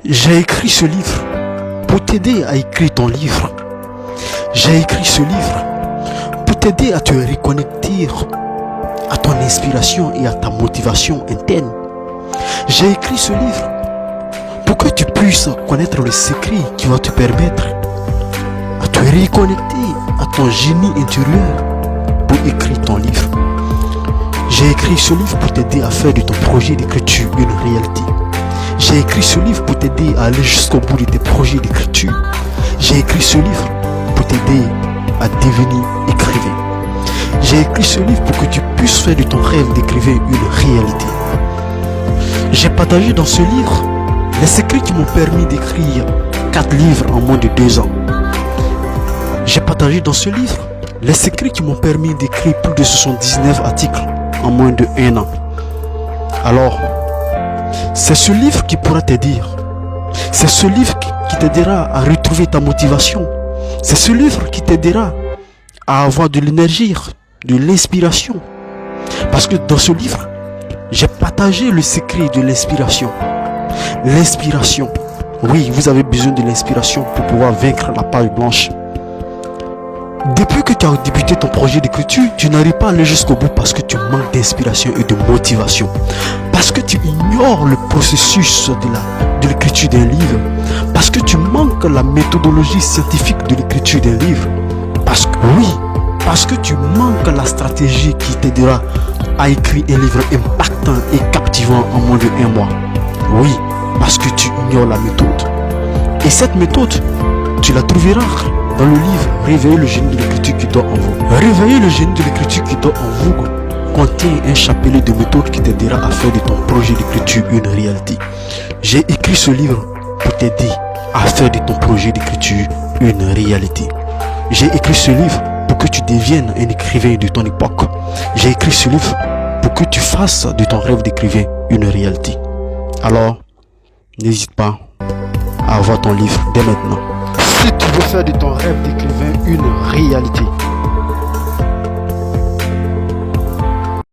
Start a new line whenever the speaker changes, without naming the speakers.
J'ai écrit ce livre pour t'aider à écrire ton livre. J'ai écrit ce livre pour t'aider à te reconnecter à ton inspiration et à ta motivation interne. J'ai écrit ce livre pour que tu puisses connaître le secret qui va te permettre à te reconnecter à ton génie intérieur pour écrire ton livre. J'ai écrit ce livre pour t'aider à faire de ton projet d'écriture une réalité. J'ai écrit ce livre pour t'aider à aller jusqu'au bout de tes projets d'écriture. J'ai écrit ce livre pour t'aider à devenir écrivain. J'ai écrit ce livre pour que tu puisses faire de ton rêve d'écrivain une réalité. J'ai partagé dans ce livre les secrets qui m'ont permis d'écrire 4 livres en moins de 2 ans. J'ai partagé dans ce livre les secrets qui m'ont permis d'écrire plus de 79 articles en moins de 1 an. Alors, c'est ce livre qui pourra t'aider. C'est ce livre qui t'aidera à retrouver ta motivation. C'est ce livre qui t'aidera à avoir de l'énergie, de l'inspiration. Parce que dans ce livre, j'ai partagé le secret de l'inspiration. L'inspiration. Oui, vous avez besoin de l'inspiration pour pouvoir vaincre la page blanche. Depuis que tu as débuté ton projet d'écriture, tu n'arrives pas à aller jusqu'au bout parce que tu manques d'inspiration et de motivation. Parce que tu ignores le processus de l'écriture d'un livre. Parce que tu manques la méthodologie scientifique de l'écriture d'un livre. Parce que tu manques la stratégie qui t'aidera à écrire un livre impactant et captivant en moins de 1 mois. Oui, parce que tu ignores la méthode. Et cette méthode, tu la trouveras dans le livre Réveillez le génie de l'écriture qui dort en vous. Réveillez le génie de l'écriture qui dort en vous contient un chapelet de méthodes qui t'aidera à faire de ton projet d'écriture une réalité. J'ai écrit ce livre pour t'aider à faire de ton projet d'écriture une réalité. J'ai écrit ce livre pour que tu deviennes un écrivain de ton époque. J'ai écrit ce livre pour que tu fasses de ton rêve d'écrivain une réalité. Alors, n'hésite pas à avoir ton livre dès maintenant. Si tu veux faire de ton rêve d'écrivain une réalité,